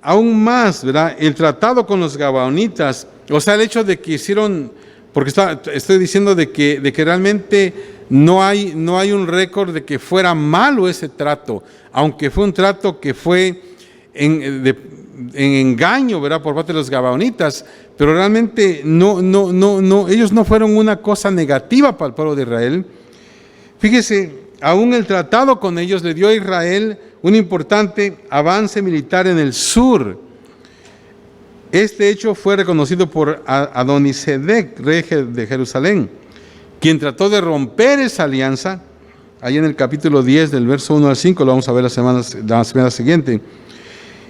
Speaker 1: aún más, ¿verdad? El tratado con los gabaonitas, o sea, el hecho de que hicieron, porque estoy diciendo de que realmente no hay un récord de que fuera malo ese trato, aunque fue un trato que fue en engaño, ¿verdad?, por parte de los gabaonitas, pero realmente ellos no fueron una cosa negativa para el pueblo de Israel. Fíjese, aún el tratado con ellos le dio a Israel un importante avance militar en el sur. Este hecho fue reconocido por Adonisedec, rey de Jerusalén, quien trató de romper esa alianza. Ahí en el capítulo 10, del verso 1 al 5, lo vamos a ver la semana siguiente.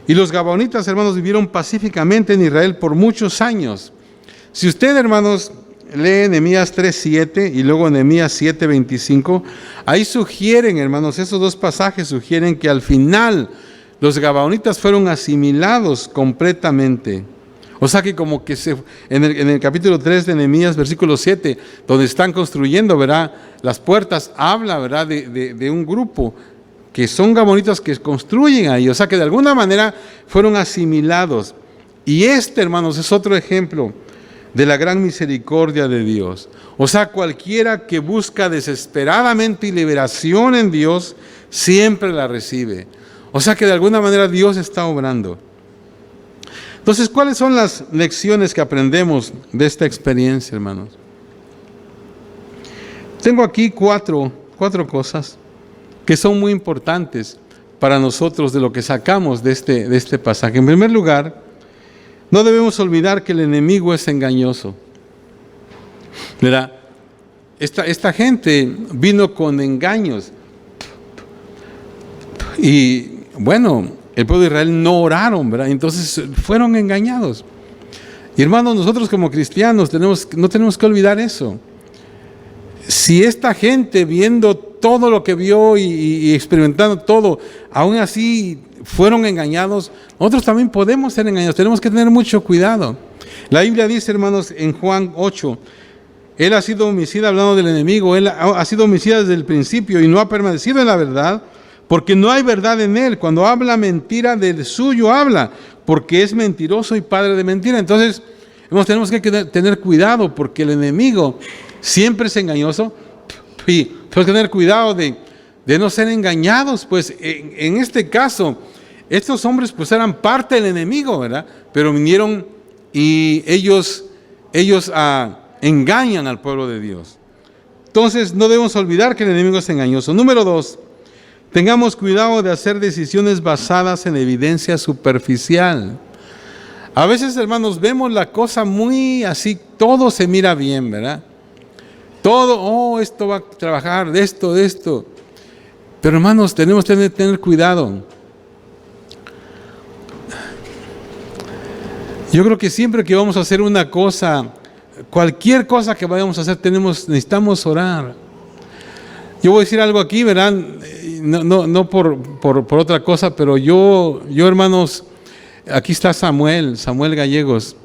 Speaker 1: Y los gabaonitas, hermanos, vivieron pacíficamente en Israel por muchos años. Si usted, hermanos, lee Nehemías 3:7 y luego Nehemías 7:25, ahí sugieren, hermanos, esos dos pasajes sugieren que al final los gabaonitas fueron asimilados completamente. O sea que como que en el capítulo 3 de Nehemías, versículo 7, donde están construyendo, ¿verdad?, las puertas, habla, ¿verdad?, de un grupo que son gabaonitas que construyen ahí. O sea que de alguna manera fueron asimilados. Y hermanos, es otro ejemplo de la gran misericordia de Dios. O sea, cualquiera que busca desesperadamente liberación en Dios, siempre la recibe. O sea que de alguna manera Dios está obrando. Entonces, ¿cuáles son las lecciones que aprendemos de esta experiencia, hermanos? Tengo aquí cuatro cosas que son muy importantes para nosotros de lo que sacamos de este pasaje. En primer lugar, no debemos olvidar que el enemigo es engañoso. ¿Verdad? Esta gente vino con engaños. Y bueno, el pueblo de Israel no oraron, ¿verdad? Entonces fueron engañados. Y hermanos, nosotros como cristianos no tenemos que olvidar eso. Si esta gente, viendo todo lo que vio y experimentando todo, aún así fueron engañados, nosotros también podemos ser engañados. Tenemos que tener mucho cuidado. La Biblia dice, hermanos, en Juan 8, él ha sido homicida, hablando del enemigo, él ha sido homicida desde el principio y no ha permanecido en la verdad, porque no hay verdad en él. Cuando habla mentira, del suyo habla, porque es mentiroso y padre de mentira. Entonces, tenemos que tener cuidado, porque el enemigo siempre es engañoso, y tenemos que tener cuidado de no ser engañados. Pues en este caso, estos hombres pues eran parte del enemigo, ¿verdad? Pero vinieron y ellos engañan al pueblo de Dios. Entonces, no debemos olvidar que el enemigo es engañoso. Número 2, tengamos cuidado de hacer decisiones basadas en evidencia superficial. A veces, hermanos, vemos la cosa muy así, todo se mira bien, ¿verdad? Todo, esto va a trabajar, de esto. Pero, hermanos, tenemos que tener cuidado. Yo creo que siempre que vamos a hacer una cosa, cualquier cosa que vayamos a hacer, necesitamos orar. Yo voy a decir algo aquí, ¿verdad? No por otra cosa, pero yo, hermanos, aquí está Samuel Gallegos.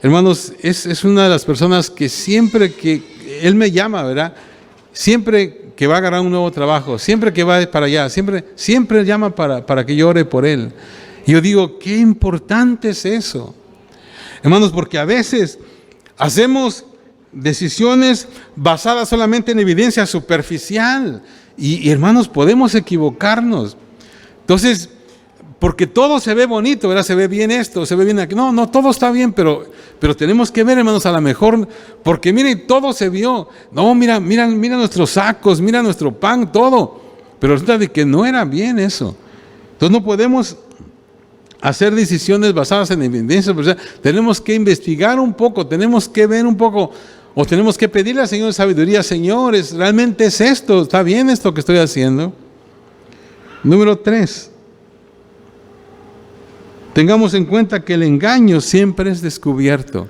Speaker 1: Hermanos, es una de las personas que siempre que él me llama, ¿verdad? Siempre que va a agarrar un nuevo trabajo, siempre que va para allá, siempre llama para que yo ore por él. Y yo digo, qué importante es eso. Hermanos, porque a veces hacemos decisiones basadas solamente en evidencia superficial. Y hermanos, podemos equivocarnos. Entonces, porque todo se ve bonito, ¿verdad? Se ve bien esto, se ve bien aquí. No, todo está bien, pero tenemos que ver, hermanos, a lo mejor, porque miren, todo se vio. No, mira nuestros sacos, mira nuestro pan, todo. Pero resulta de que no era bien eso. Entonces no podemos hacer decisiones basadas en evidencia. Tenemos que investigar un poco, tenemos que ver un poco, o tenemos que pedirle al Señor sabiduría. Señores, ¿realmente es esto? ¿Está bien esto que estoy haciendo? Número 3. Tengamos en cuenta que el engaño siempre es descubierto.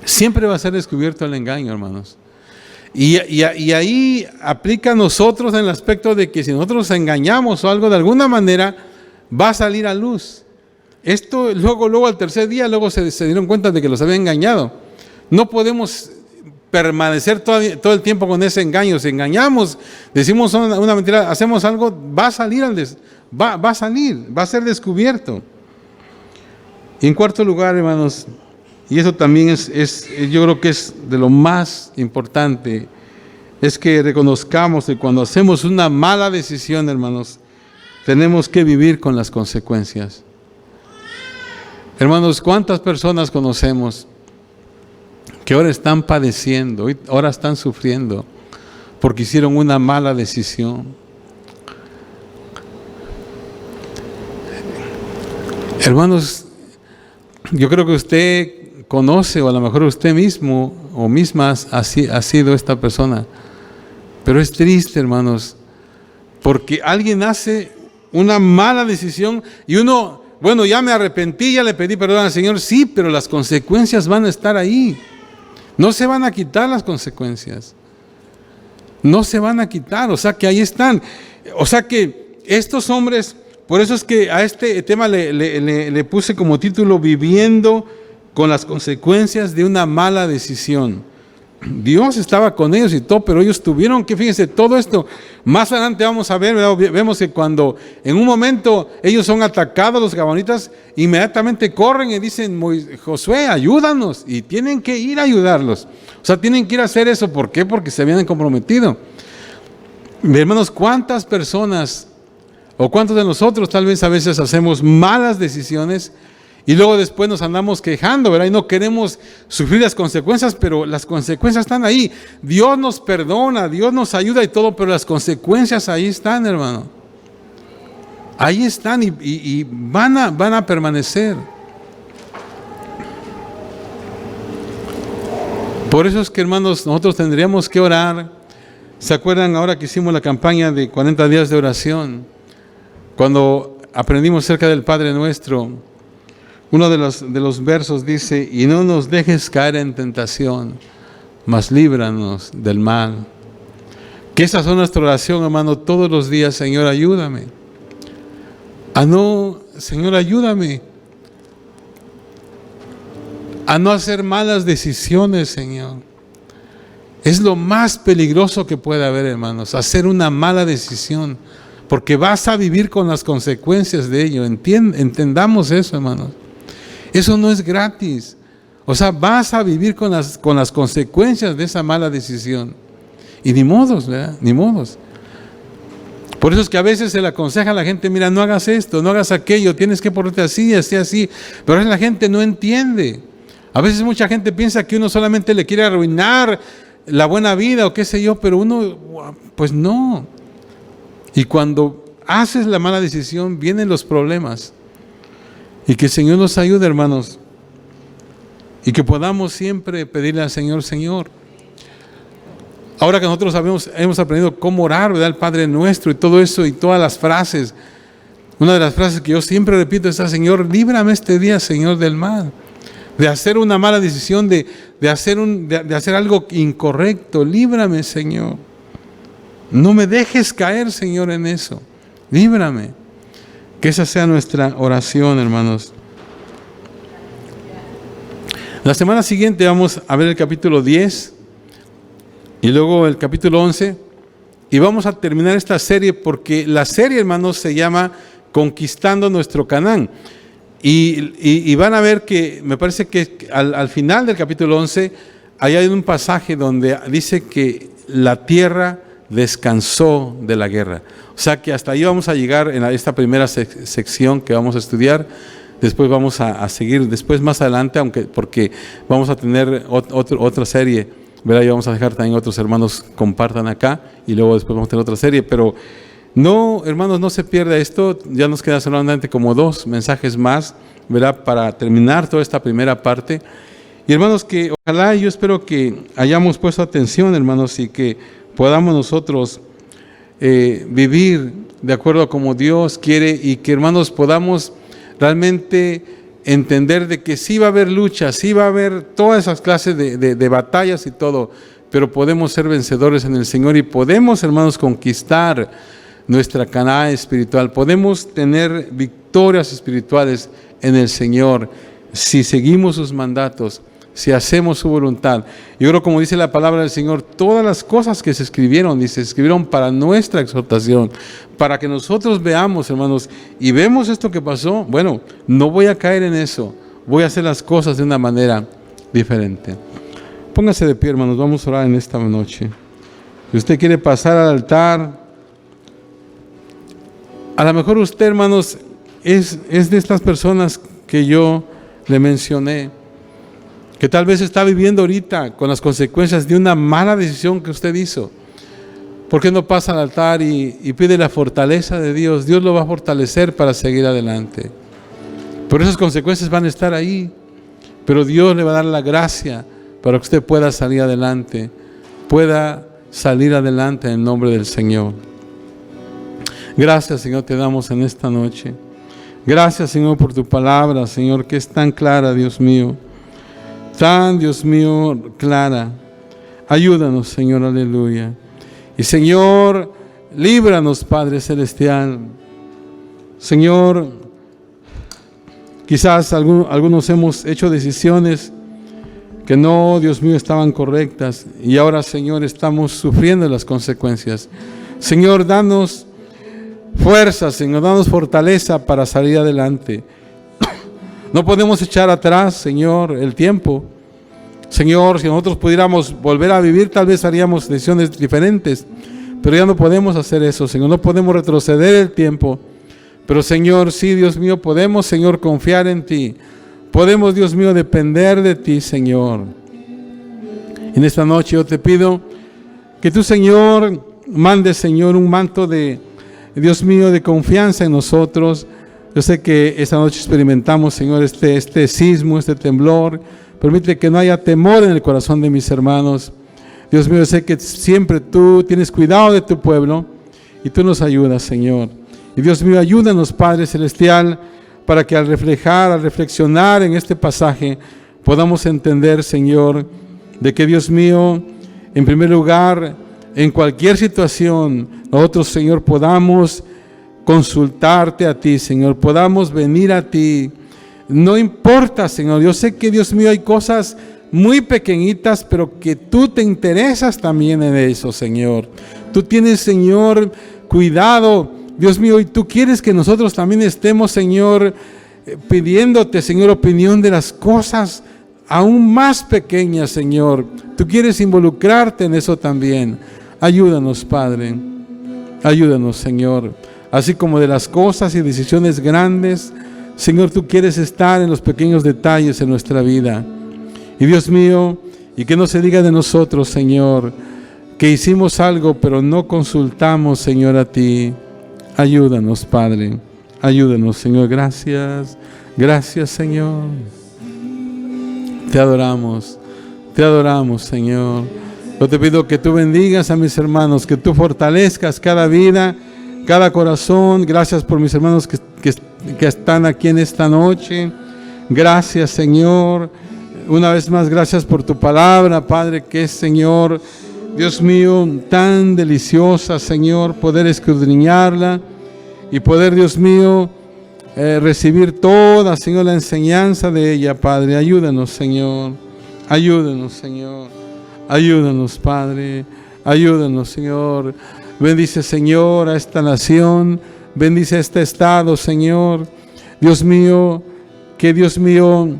Speaker 1: Siempre va a ser descubierto el engaño, hermanos. Y ahí aplica a nosotros en el aspecto de que si nosotros engañamos o algo, de alguna manera va a salir a luz. Esto luego al tercer día, luego se dieron cuenta de que los había engañado. No podemos permanecer todo el tiempo con ese engaño. Si engañamos, decimos una mentira, hacemos algo, va a salir va a ser descubierto. Y en cuarto lugar, hermanos, y eso también yo creo que es de lo más importante, es que reconozcamos que cuando hacemos una mala decisión, hermanos, tenemos que vivir con las consecuencias. Hermanos, ¿cuántas personas conocemos que ahora están padeciendo, ahora están sufriendo porque hicieron una mala decisión? Hermanos, yo creo que usted conoce, o a lo mejor usted mismo o misma ha sido esta persona, pero es triste, hermanos, porque alguien hace una mala decisión y uno, bueno, ya me arrepentí, ya le pedí perdón al Señor, sí, pero las consecuencias van a estar ahí. No se van a quitar las consecuencias. No se van a quitar, o sea que ahí están. O sea que estos hombres, por eso es que a este tema le puse como título Viviendo con las consecuencias de una mala decisión. Dios estaba con ellos y todo, pero ellos tuvieron que, fíjense, todo esto, más adelante vamos a ver, vemos que cuando en un momento ellos son atacados, los gabaonitas, inmediatamente corren y dicen, Josué, ayúdanos, y tienen que ir a ayudarlos. O sea, tienen que ir a hacer eso. ¿Por qué? Porque se habían comprometido. Hermanos, ¿cuántas personas o cuántos de nosotros tal vez a veces hacemos malas decisiones y luego después nos andamos quejando, ¿verdad? Y no queremos sufrir las consecuencias, pero las consecuencias están ahí. Dios nos perdona, Dios nos ayuda y todo, pero las consecuencias ahí están, hermano. Ahí están y van a permanecer. Por eso es que, hermanos, nosotros tendríamos que orar. ¿Se acuerdan ahora que hicimos la campaña de 40 días de oración? Cuando aprendimos acerca del Padre Nuestro, uno de los versos dice, y no nos dejes caer en tentación, mas líbranos del mal. Que esa es nuestra oración, hermano, todos los días. Señor, ayúdame. Señor, ayúdame a no hacer malas decisiones, Señor. Es lo más peligroso que puede haber, hermanos, hacer una mala decisión, porque vas a vivir con las consecuencias de ello. Entendamos eso, hermanos. Eso no es gratis. O sea, vas a vivir con las consecuencias de esa mala decisión. Y ni modos, ¿verdad? Ni modos. Por eso es que a veces se le aconseja a la gente, mira, no hagas esto, no hagas aquello, tienes que ponerte así, así, así. Pero a veces la gente no entiende. A veces mucha gente piensa que uno solamente le quiere arruinar la buena vida o qué sé yo, pero uno, pues no. Y cuando haces la mala decisión, vienen los problemas. Y que el Señor nos ayude, hermanos. Y que podamos siempre pedirle al Señor, Señor. Ahora que nosotros hemos aprendido cómo orar, ¿verdad? El Padre Nuestro y todo eso y todas las frases. Una de las frases que yo siempre repito es, Señor, líbrame este día, Señor, del mal. De hacer una mala decisión, de hacer algo incorrecto. Líbrame, Señor. No me dejes caer, Señor, en eso. Líbrame. Que esa sea nuestra oración, hermanos. La semana siguiente vamos a ver el capítulo 10 y luego el capítulo 11 y vamos a terminar esta serie porque la serie, hermanos, se llama Conquistando Nuestro Canaán. Y van a ver que me parece que al final del capítulo 11 ahí hay un pasaje donde dice que la tierra descansó de la guerra. O sea que hasta ahí vamos a llegar en esta primera sección que vamos a estudiar. Después vamos a seguir, después más adelante, porque vamos a tener otra serie, ¿verdad? Y vamos a dejar también otros hermanos compartan acá y luego después vamos a tener otra serie. Pero no, hermanos, no se pierda esto. Ya nos queda solamente como 2 mensajes más, ¿verdad? Para terminar toda esta primera parte. Y hermanos, que ojalá, yo espero que hayamos puesto atención, hermanos, y que podamos nosotros vivir de acuerdo a como Dios quiere y que, hermanos, podamos realmente entender de que sí va a haber lucha, sí va a haber todas esas clases de batallas y todo, pero podemos ser vencedores en el Señor y podemos, hermanos, conquistar nuestra Canaán espiritual. Podemos tener victorias espirituales en el Señor si seguimos sus mandatos, si hacemos su voluntad. Yo creo, como dice la palabra del Señor, todas las cosas que se escribieron para nuestra exhortación, para que nosotros veamos, hermanos, y vemos esto que pasó. Bueno, no voy a caer en eso, voy a hacer las cosas de una manera diferente. Póngase de pie, hermanos, vamos a orar en esta noche. Si usted quiere pasar al altar, A lo mejor usted, hermanos, es de estas personas que yo le mencioné, que tal vez está viviendo ahorita con las consecuencias de una mala decisión que usted hizo. ¿Por qué no pasa al altar y pide la fortaleza de Dios? Dios lo va a fortalecer para seguir adelante. Pero esas consecuencias van a estar ahí. Pero Dios le va a dar la gracia para que usted pueda salir adelante. Pueda salir adelante en el nombre del Señor. Gracias, Señor, te damos en esta noche. Gracias, Señor, por tu palabra, Señor, que es tan clara, Dios mío. Tan, Dios mío, clara. Ayúdanos, Señor, aleluya. Y Señor, líbranos, Padre Celestial. Señor, quizás algunos hemos hecho decisiones que no, Dios mío, estaban correctas. Y ahora, Señor, estamos sufriendo las consecuencias. Señor, danos fuerza, Señor, danos fortaleza para salir adelante. No podemos echar atrás, Señor, el tiempo. Señor, si nosotros pudiéramos volver a vivir, tal vez haríamos decisiones diferentes, pero ya no podemos hacer eso, Señor. No podemos retroceder el tiempo, pero Señor, sí, Dios mío, podemos, Señor, confiar en ti. Podemos, Dios mío, depender de ti, Señor. En esta noche yo te pido que tú, Señor, mandes, Señor, un manto de, Dios mío, de confianza en nosotros. Yo sé que esta noche experimentamos, Señor, este sismo, este temblor. Permite que no haya temor en el corazón de mis hermanos. Dios mío, yo sé que siempre tú tienes cuidado de tu pueblo y tú nos ayudas, Señor. Y Dios mío, ayúdanos, Padre Celestial, para que al reflexionar en este pasaje, podamos entender, Señor, de que, Dios mío, en primer lugar, en cualquier situación, nosotros, Señor, podamos consultarte a ti, Señor, podamos venir a ti. No importa, Señor, yo sé que, Dios mío, hay cosas muy pequeñitas, pero que tú te interesas también en eso, Señor. Tú tienes, Señor, cuidado, Dios mío, y tú quieres que nosotros también estemos, Señor, pidiéndote, Señor, opinión de las cosas aún más pequeñas, Señor. Tú quieres involucrarte en eso también. Ayúdanos, Padre. Ayúdanos, Señor. Así como de las cosas y decisiones grandes, Señor, tú quieres estar en los pequeños detalles en nuestra vida. Y Dios mío, y que no se diga de nosotros, Señor, que hicimos algo, pero no consultamos, Señor, a ti. Ayúdanos, Padre. Ayúdanos, Señor. Gracias. Gracias, Señor. Te adoramos, Señor. Yo te pido que tú bendigas a mis hermanos, que tú fortalezcas cada vida, cada corazón. Gracias por mis hermanos que están aquí en esta noche. Gracias, Señor. Una vez más, gracias por tu palabra, Padre, que es, Señor, Dios mío, tan deliciosa, Señor, poder escudriñarla y poder, Dios mío, recibir toda, Señor, la enseñanza de ella, Padre. Ayúdanos, Señor. Ayúdanos, Señor. Ayúdanos, Padre. Ayúdanos, Señor. Bendice, Señor, a esta nación. Bendice a este estado, Señor. Dios mío, que Dios mío,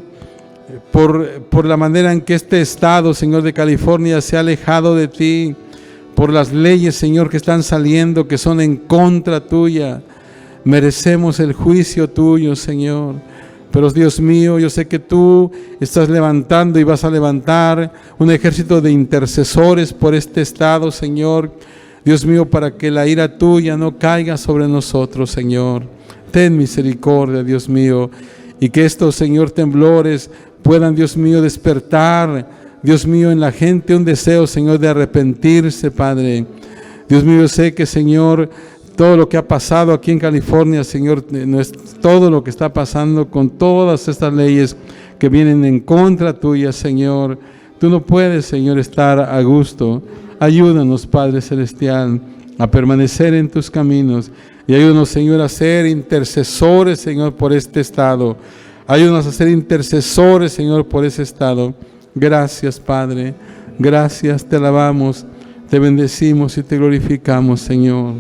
Speaker 1: por la manera en que este estado, Señor, de California se ha alejado de ti, por las leyes, Señor, que están saliendo, que son en contra tuya, merecemos el juicio tuyo, Señor. Pero Dios mío, yo sé que tú estás levantando y vas a levantar un ejército de intercesores por este estado, Señor. Dios mío, para que la ira tuya no caiga sobre nosotros, Señor. Ten misericordia, Dios mío, y que estos, Señor, temblores puedan, Dios mío, despertar, Dios mío, en la gente un deseo, Señor, de arrepentirse, Padre. Dios mío, yo sé que, Señor, todo lo que ha pasado aquí en California, Señor, no es todo lo que está pasando con todas estas leyes que vienen en contra tuya, Señor. Tú no puedes, Señor, estar a gusto. Ayúdanos, Padre Celestial, a permanecer en tus caminos. Y ayúdanos, Señor, a ser intercesores, Señor, por este estado. Ayúdanos a ser intercesores, Señor, por ese estado. Gracias, Padre. Gracias, te alabamos, te bendecimos y te glorificamos, Señor.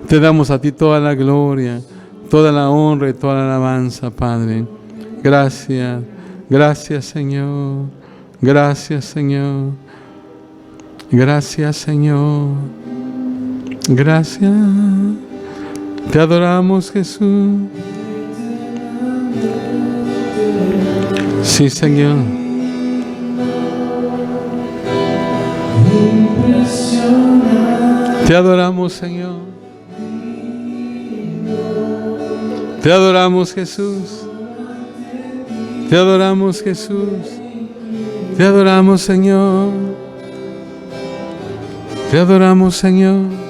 Speaker 1: Te damos a ti toda la gloria, toda la honra y toda la alabanza, Padre. Gracias, gracias, Señor. Gracias, Señor. Gracias, Señor. Gracias. Te adoramos, Jesús. Sí, Señor. Te adoramos, Señor. Te adoramos, Jesús. Te adoramos, Jesús. Te adoramos, Señor. Te adoramos, Señor.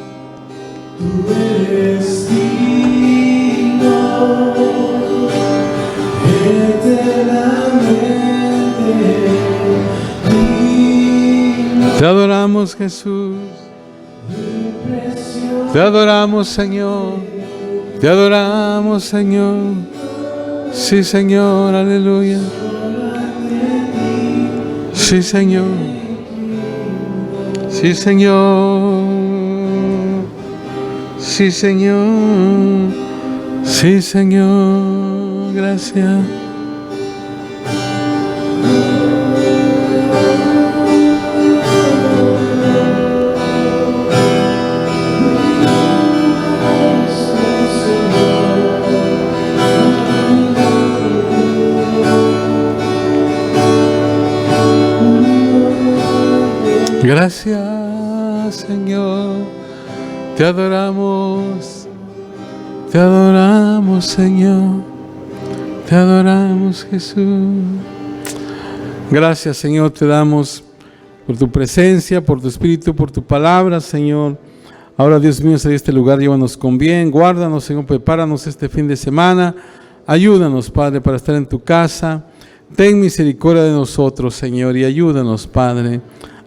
Speaker 1: Te adoramos, Jesús. Te adoramos, Señor. Te adoramos, Señor. Sí, Señor, aleluya. Sí, Señor. Sí, Señor. Sí, Señor. Sí, Señor. Gracias. Gracias, Señor. Te adoramos. Te adoramos, Señor. Te adoramos, Jesús. Gracias, Señor, te damos por tu presencia, por tu espíritu, por tu palabra, Señor. Ahora, Dios mío, en este lugar, llévanos con bien. Guárdanos, Señor, prepáranos este fin de semana. Ayúdanos, Padre, para estar en tu casa. Ten misericordia de nosotros, Señor, y ayúdanos, Padre.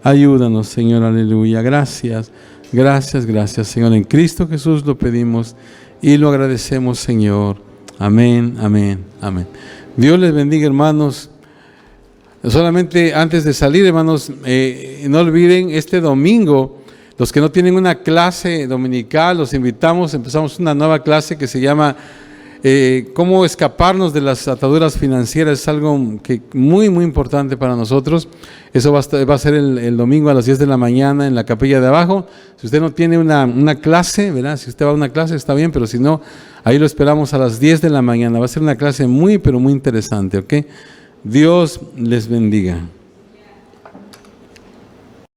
Speaker 1: Ayúdanos, Señor, aleluya. Gracias, gracias, gracias, Señor. En Cristo Jesús lo pedimos y lo agradecemos, Señor. Amén, amén, amén. Dios les bendiga, hermanos. Solamente antes de salir, hermanos, no olviden este domingo, los que no tienen una clase dominical, los invitamos. Empezamos una nueva clase que se llama cómo escaparnos de las ataduras financieras. Es algo que muy, muy importante para nosotros. Eso va a ser el domingo a las 10 de la mañana en la capilla de abajo. Si usted no tiene una clase, ¿verdad? Si usted va a una clase está bien, pero si no, ahí lo esperamos a las 10 de la mañana. Va a ser una clase muy, pero muy interesante, ¿ok? Dios les bendiga.